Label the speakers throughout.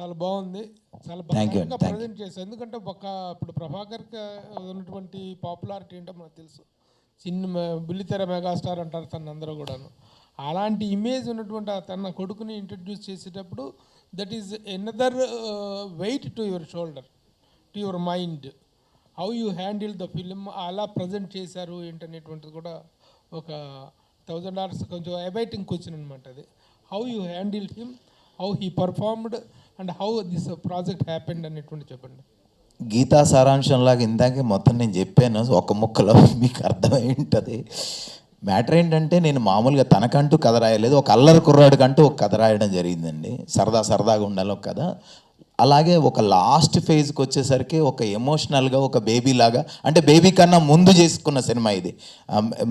Speaker 1: చాలా బాగుంది. చాలా
Speaker 2: థ్యాంక్ యూ
Speaker 1: బాగా
Speaker 2: థ్యాంక్ యూ.
Speaker 1: ప్రజెంట్ చేశారు. ఎందుకంటే ఇప్పుడు ప్రభాకర్‌కి ఉన్నటువంటి పాపులారిటీ ఏంటో మనకు తెలుసు. సినిమా బుల్లితెర మెగాస్టార్ అంటారు తనందరూ కూడాను. అలాంటి ఇమేజ్ ఉన్నటువంటి తన కొడుకుని ఇంట్రడ్యూస్ చేసేటప్పుడు that is another weight to your shoulder, to your mind. How you handle the film అలా ప్రజెంట్ చేశారు ఏంటనేటువంటిది కూడా ఒక $1000 కొంచెం అబైటింగ్ క్వశ్చన్ అనమాట అది. How you handle him, how he performed and how this project happened అనేటువంటి చెప్పండి.
Speaker 2: గీతా సారాంశంలాగా ఇందాకే మొత్తం నేను చెప్పాను, ఒక ముక్కలో మీకు అర్థమై ఉంటుంది. మ్యాటర్ ఏంటంటే నేను మామూలుగా తనకంటూ కథ రాయలేదు, ఒక అల్లరి కుర్రాడికంటూ ఒక కథ రాయడం జరిగిందండి. సరదాగా ఉండాలి ఒక కథ. అలాగే ఒక లాస్ట్ ఫేజ్కి వచ్చేసరికి ఒక ఎమోషనల్గా ఒక బేబీ లాగా, అంటే బేబీ కన్నా ముందు చేసుకున్న సినిమా ఇది.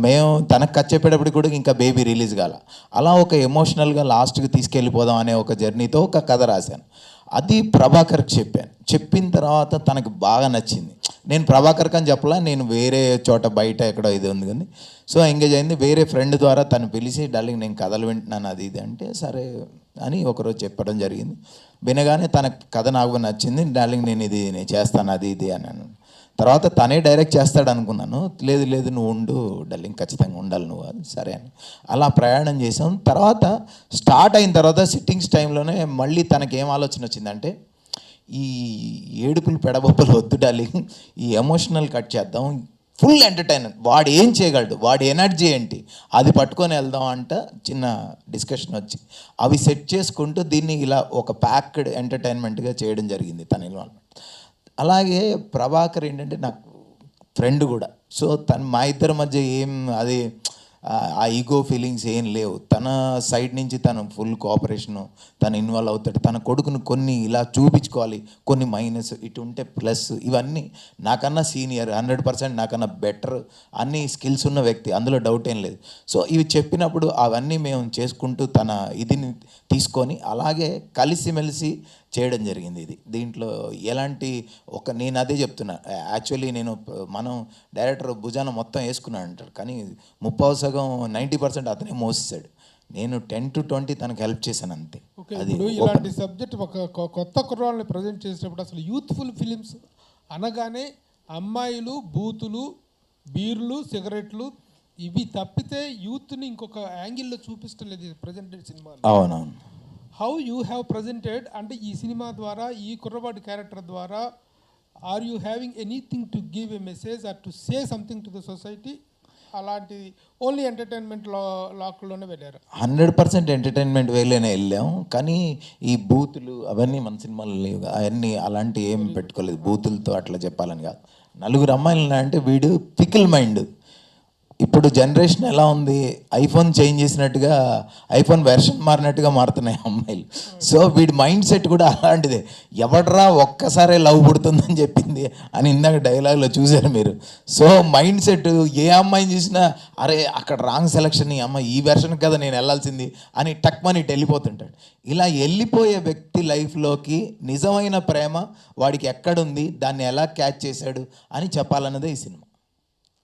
Speaker 2: మేము తనకు కథ చెప్పేటప్పుడు కూడా ఇంకా బేబీ రిలీజ్ కాల. అలా ఒక ఎమోషనల్గా లాస్ట్కి తీసుకెళ్ళిపోదాం అనే ఒక జర్నీతో ఒక కథ రాశాను. అది ప్రభాకర్కి చెప్పాను. చెప్పిన తర్వాత తనకు బాగా నచ్చింది. నేను ప్రభాకర్కి అని చెప్పలా, నేను వేరే చోట బయట ఎక్కడో ఇది ఉంది కానీ సో ఎంగేజ్ అయింది. వేరే ఫ్రెండ్ ద్వారా తను పిలిచి డార్లింగ్ నేను కథలు వింటున్నాను అది ఇది అంటే సరే అని ఒకరోజు చెప్పడం జరిగింది. వినగానే తన కథ నాకు నచ్చింది. డార్లింగ్ నేను చేస్తాను అది ఇది అని. తర్వాత తనే డైరెక్ట్ చేస్తాడు అనుకున్నాను. లేదు నువ్వు ఉండు డార్లింగ్, ఖచ్చితంగా ఉండాలి నువ్వు అది సరే అని అలా ప్రయాణం చేసాం. తర్వాత స్టార్ట్ అయిన తర్వాత సిట్టింగ్స్ టైంలోనే మళ్ళీ తనకేం ఆలోచన వచ్చిందంటే ఈ ఏడుపులు పెడబొబ్బలు వద్దు డార్లింగ్, ఈ ఎమోషనల్ కట్ చేద్దాం, ఫుల్ ఎంటర్టైన్మెంట్, వాడు ఏం చేయగలడు, వాడి ఎనర్జీ ఏంటి అది పట్టుకొని వెళ్దాం అంట చిన్న డిస్కషన్ వచ్చి అవి సెట్ చేసుకుంటూ దీన్ని ఇలా ఒక ప్యాక్డ్ ఎంటర్టైన్మెంట్గా చేయడం జరిగింది తన ఇన్వాల్వ్మెంట్. అలాగే ప్రభాకర్ ఏంటంటే నాకు ఫ్రెండ్ కూడా. సో మా ఇద్దరి మధ్య ఏం అది ఆ ఈగో ఫీలింగ్స్ ఏం లేవు. తన సైడ్ నుంచి తను ఫుల్ కోఆపరేషను, తను ఇన్వాల్వ్ అవుతాడు. తన కొడుకును కొన్ని ఇలా చూపించుకోవాలి, కొన్ని మైనస్, ఇటు ఉంటే ప్లస్, ఇవన్నీ నాకన్నా సీనియర్ 100% నాకన్నా బెటర్ అన్ని స్కిల్స్ ఉన్న వ్యక్తి, అందులో డౌట్ ఏం లేదు. సో ఇవి చెప్పినప్పుడు అవన్నీ మేము చేసుకుంటూ తన ఇదిని తీసుకొని అలాగే కలిసిమెలిసి చేయడం జరిగింది. దీంట్లో ఎలాంటి నేను అదే చెప్తున్నా, యాక్చువల్లీ మనం డైరెక్టర్ భుజాన మొత్తం వేసుకున్నాను అంటాడు, కానీ 90% అతనే మోసేశాడు. నేను 10 to 20 తనకు హెల్ప్ చేశాను అంతే.
Speaker 1: అది ఇలాంటి సబ్జెక్ట్ ఒక కొత్త కుర్రాళ్ళని ప్రజెంట్ చేసేటప్పుడు అసలు యూత్ఫుల్ ఫిలిమ్స్ అనగానే అమ్మాయిలు, బూతులు, బీర్లు, సిగరెట్లు ఇవి తప్పితే యూత్ని ఇంకొక యాంగిల్లో చూపిస్తూ లేదు ప్రజెంటెడ్ సినిమా.
Speaker 2: అవునవును.
Speaker 1: హౌ యూ హ్యావ్ ప్రజెంటెడ్ అంటే ఈ సినిమా ద్వారా, ఈ కుర్రవాడి క్యారెక్టర్ ద్వారా, are you having anything to give a message or to say something to the society? అలాంటి ఓన్లీ ఎంటర్టైన్మెంట్ లాక్లోనే వెళ్ళారు?
Speaker 2: 100% ఎంటర్టైన్మెంట్ వేలోనే వెళ్ళాం, కానీ ఈ బూతులు అవన్నీ మన సినిమాలో లేవు. అవన్నీ అలాంటి ఏం పెట్టుకోలేదు. బూతులతో అట్లా చెప్పాలని కాదు. 4 అమ్మాయిలు అంటే వీడు పికిల్ మైండ్. ఇప్పుడు జనరేషన్ ఎలా ఉంది, ఐఫోన్ చేంజ్ చేసినట్టుగా, ఐఫోన్ వెర్షన్ మారినట్టుగా మారుతున్నాయి అమ్మాయిలు. సో వీడి మైండ్ సెట్ కూడా అలాంటిదే. ఎవడరా ఒక్కసారే లవ్ పుడుతుందని చెప్పింది అని ఇందాక డైలాగ్లో చూశారు మీరు. సో మైండ్ సెట్ ఏ అమ్మాయిని చూసినా అరే అక్కడ రాంగ్ సెలక్షన్, ఈ అమ్మాయి ఈ వెర్షన్ కదా నేను వెళ్ళాల్సింది అని టక్మని వెళ్ళిపోతుంటాడు. ఇలా వెళ్ళిపోయే వ్యక్తి లైఫ్లోకి నిజమైన ప్రేమ వాడికి ఎక్కడుంది, దాన్ని ఎలా క్యాచ్ చేశాడు అని చెప్పాలన్నదే ఈ సినిమా.